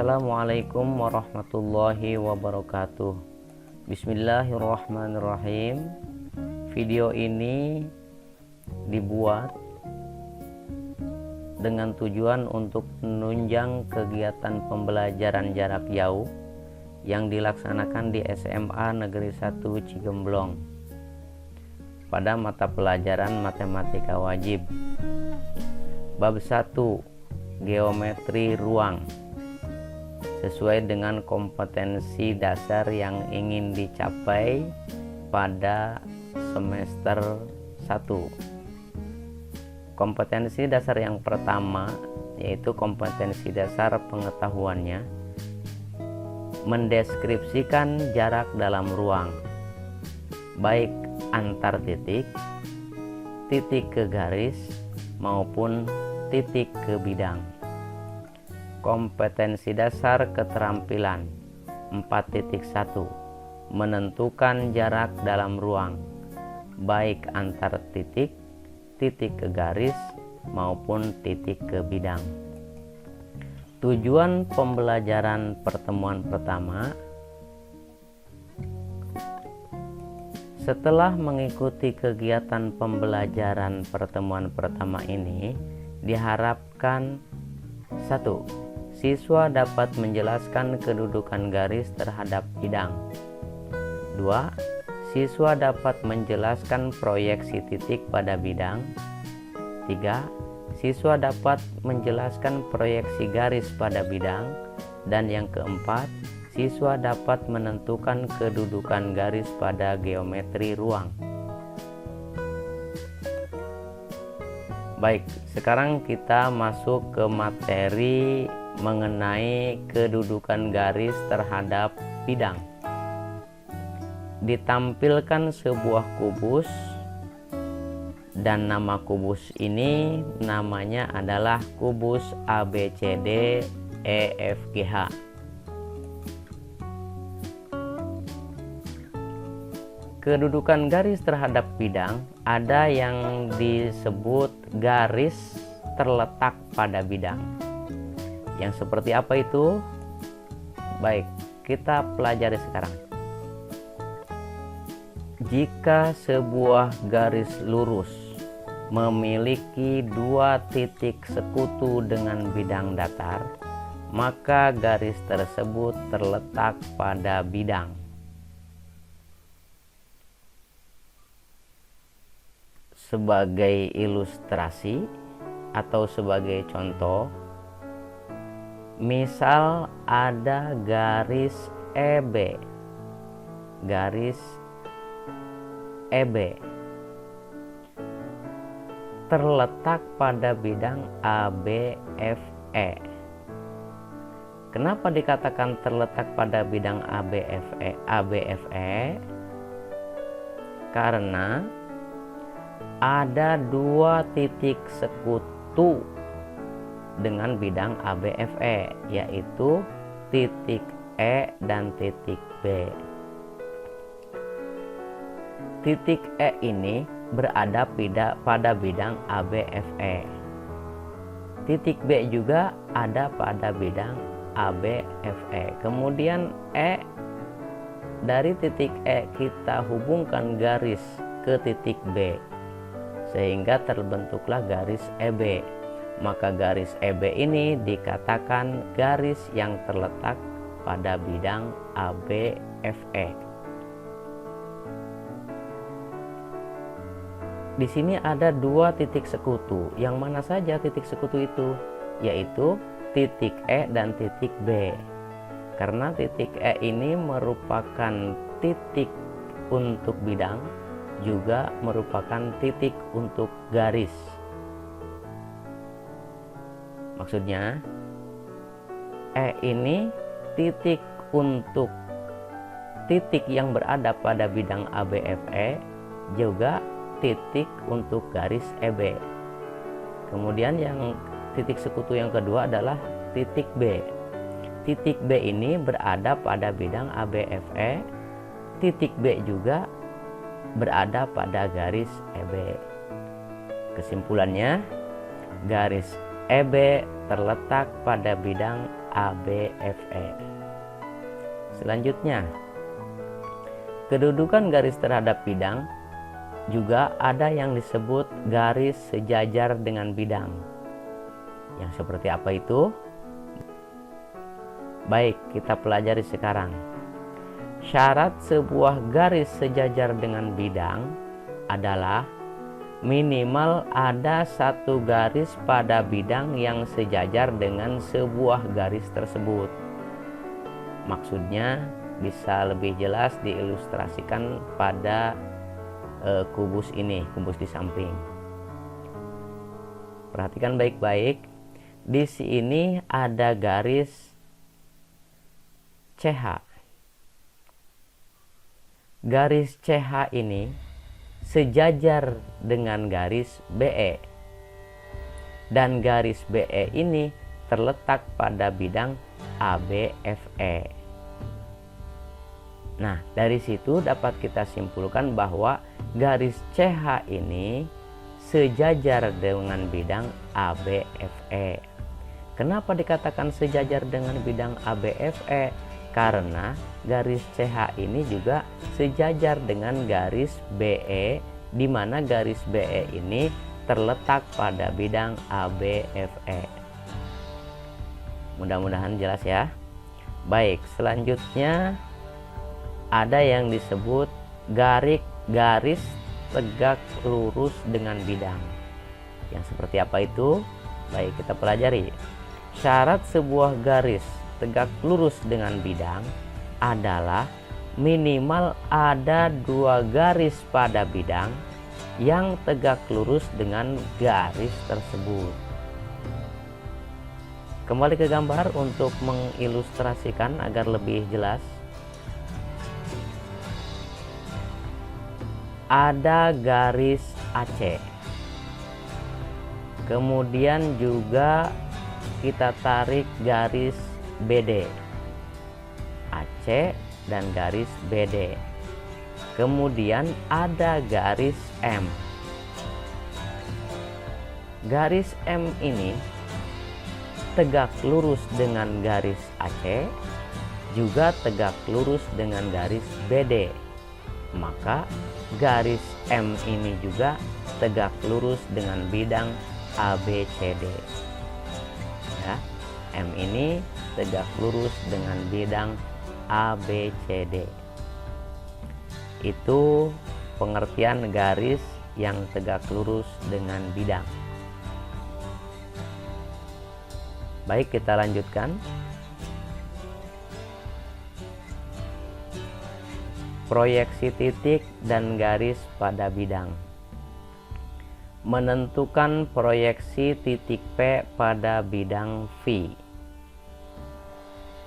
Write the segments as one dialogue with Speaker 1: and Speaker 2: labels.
Speaker 1: Assalamualaikum warahmatullahi wabarakatuh. Bismillahirrahmanirrahim. Video ini dibuat dengan tujuan untuk menunjang kegiatan pembelajaran jarak jauh yang dilaksanakan di SMA Negeri 1 Cigemblong pada mata pelajaran matematika wajib bab 1 geometri ruang, sesuai dengan kompetensi dasar yang ingin dicapai pada semester 1. Kompetensi dasar yang pertama yaitu kompetensi dasar pengetahuannya, mendeskripsikan jarak dalam ruang, baik antar titik, titik ke garis, maupun titik ke bidang. Kompetensi dasar keterampilan 4.1, menentukan jarak dalam ruang, baik antar titik, titik ke garis, maupun titik ke bidang. Tujuan pembelajaran pertemuan pertama: setelah mengikuti kegiatan pembelajaran pertemuan pertama ini, diharapkan 1. Siswa dapat menjelaskan kedudukan garis terhadap bidang. 2. Siswa dapat menjelaskan proyeksi titik pada bidang. 3. Siswa dapat menjelaskan proyeksi garis pada bidang. Dan yang keempat, siswa dapat menentukan kedudukan garis pada geometri ruang. Baik, sekarang kita masuk ke materi mengenai kedudukan garis terhadap bidang. Ditampilkan sebuah kubus, dan nama kubus ini namanya adalah kubus ABCD EFGH. Kedudukan garis terhadap bidang ada yang disebut garis terletak pada bidang. Yang seperti apa itu? Baik, kita pelajari sekarang. Jika sebuah garis lurus memiliki dua titik sekutu dengan bidang datar, maka garis tersebut terletak pada bidang. Sebagai ilustrasi atau sebagai contoh, misal ada garis EB, terletak pada bidang ABFE. Kenapa dikatakan terletak pada bidang ABFE? Karena ada dua titik sekutu dengan bidang ABFE, yaitu titik E dan titik B. Titik E ini berada pada bidang ABFE. Titik B juga ada pada bidang ABFE. Kemudian dari titik E kita hubungkan garis ke titik B, sehingga terbentuklah garis EB. Maka garis EB ini dikatakan garis yang terletak pada bidang ABFE. Di sini ada dua titik sekutu. Yang mana saja titik sekutu itu? Yaitu titik E dan titik B. Karena titik E ini merupakan titik untuk bidang, juga merupakan titik untuk garis. Maksudnya, E ini titik untuk titik yang berada pada bidang ABFE, juga titik untuk garis EB. Kemudian yang titik sekutu yang kedua adalah titik B. Titik B ini berada pada bidang ABFE, titik B juga berada pada garis EB. Kesimpulannya, garis EB terletak pada bidang ABFE. Selanjutnya, kedudukan garis terhadap bidang juga ada yang disebut garis sejajar dengan bidang. Yang seperti apa itu? Baik, kita pelajari sekarang. Syarat sebuah garis sejajar dengan bidang adalah minimal ada satu garis pada bidang yang sejajar dengan sebuah garis tersebut. Maksudnya bisa lebih jelas diilustrasikan pada kubus ini, kubus di samping. Perhatikan baik-baik. Di sini ada garis CH. Garis CH ini sejajar dengan garis BE, dan garis BE ini terletak pada bidang ABFE. Nah, dari situ dapat kita simpulkan bahwa garis CH ini sejajar dengan bidang ABFE. Kenapa dikatakan sejajar dengan bidang ABFE? Karena garis CH ini juga sejajar dengan garis BE, di mana garis BE ini terletak pada bidang ABFE. Mudah-mudahan jelas ya. Baik, selanjutnya ada yang disebut garis tegak lurus dengan bidang. Yang seperti apa itu? Baik, kita pelajari. Syarat sebuah garis tegak lurus dengan bidang adalah minimal ada dua garis pada bidang yang tegak lurus dengan garis tersebut. Kembali ke gambar untuk mengilustrasikan agar lebih jelas. Ada garis AC. Kemudian juga kita tarik garis BD, AC dan garis BD. Kemudian ada garis M. Garis M ini tegak lurus dengan garis AC, juga tegak lurus dengan garis BD. Maka garis M ini juga tegak lurus dengan bidang ABCD. Ya, M ini tegak lurus dengan bidang ABCD. Itu pengertian garis yang tegak lurus dengan bidang. Baik, kita lanjutkan. Proyeksi titik dan garis pada bidang. Menentukan proyeksi titik P pada bidang V.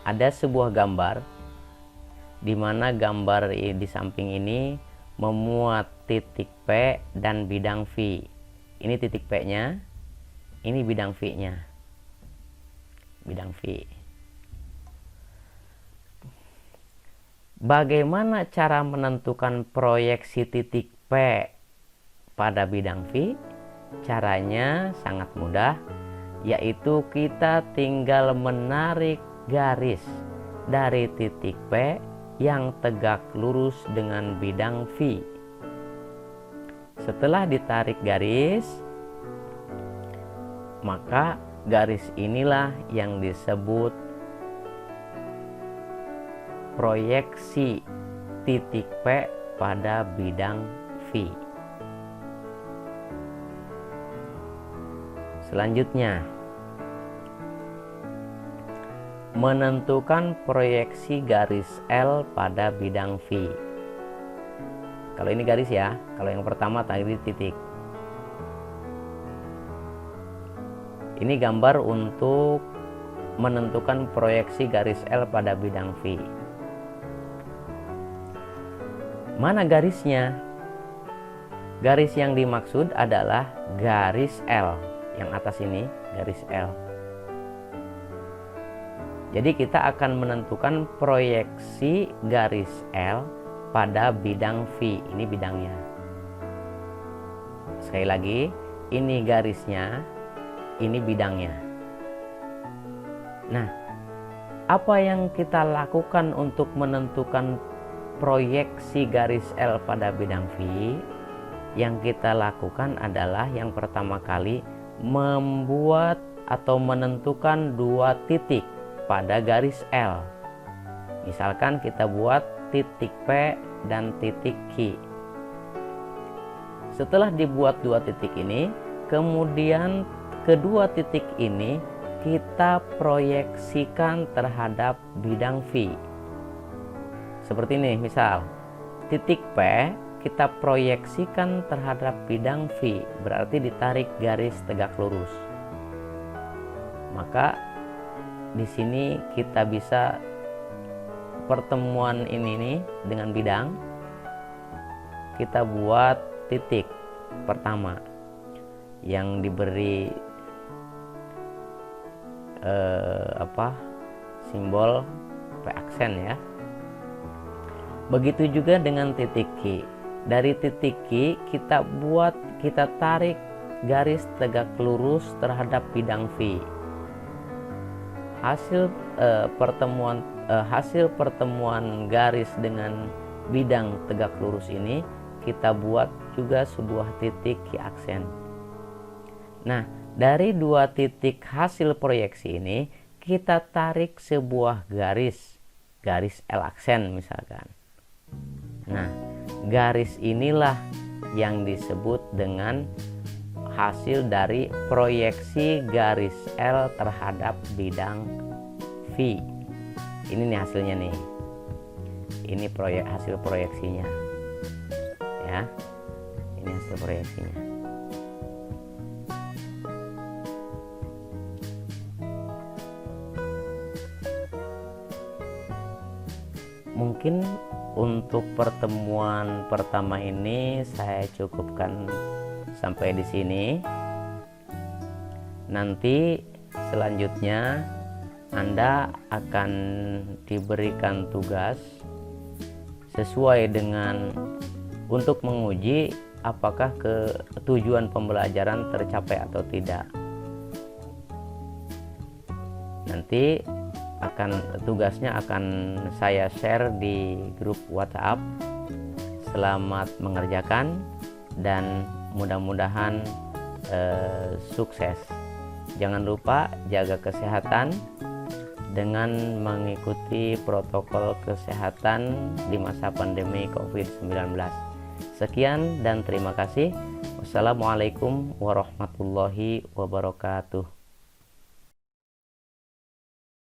Speaker 1: Ada sebuah gambar di mana gambar di samping ini memuat titik P dan bidang V. Ini titik P-nya, ini bidang V-nya. Bidang V. Bagaimana cara menentukan proyeksi titik P pada bidang V? Caranya sangat mudah, yaitu kita tinggal menarik garis dari titik P yang tegak lurus dengan bidang V. Setelah ditarik garis, maka garis inilah yang disebut proyeksi titik P pada bidang V. Selanjutnya, menentukan proyeksi garis L pada bidang V. Kalau ini garis ya, kalau yang pertama tadi titik. Ini gambar untuk menentukan proyeksi garis L pada bidang V. Mana garisnya? Garis yang dimaksud adalah garis L. Yang atas ini garis L. Jadi kita akan menentukan proyeksi garis L pada bidang V. Ini bidangnya. Sekali lagi, ini garisnya, ini bidangnya. Nah, Apa yang kita lakukan untuk menentukan proyeksi garis L pada bidang V? Yang kita lakukan adalah yang pertama kali membuat atau menentukan dua titik pada garis L. Misalkan kita buat titik P dan titik Q. Setelah dibuat dua titik ini, kemudian kedua titik ini kita proyeksikan terhadap bidang V. Seperti ini, misal titik P kita proyeksikan terhadap bidang V, berarti ditarik garis tegak lurus. Maka di sini kita bisa pertemuan ini nih dengan bidang, kita buat titik pertama yang diberi simbol P aksen ya. Begitu juga dengan titik Q. Dari titik Q kita tarik garis tegak lurus terhadap bidang V. Hasil pertemuan garis dengan bidang tegak lurus ini kita buat juga sebuah titik Q aksen. Nah, dari dua titik hasil proyeksi ini kita tarik sebuah garis L aksen misalkan. Nah, garis inilah yang disebut dengan hasil dari proyeksi garis L terhadap bidang V. Ini nih hasilnya nih. Ini hasil proyeksinya. Ya. Ini hasil proyeksinya. Mungkin untuk pertemuan pertama ini saya cukupkan sampai di sini. Nanti selanjutnya Anda akan diberikan tugas sesuai dengan untuk menguji apakah tujuan pembelajaran tercapai atau tidak. Nanti tugasnya akan saya share di grup WhatsApp. Selamat mengerjakan dan mudah-mudahan sukses. Jangan lupa jaga kesehatan dengan mengikuti protokol kesehatan di masa pandemi COVID-19. Sekian dan terima kasih. Wassalamualaikum warahmatullahi wabarakatuh.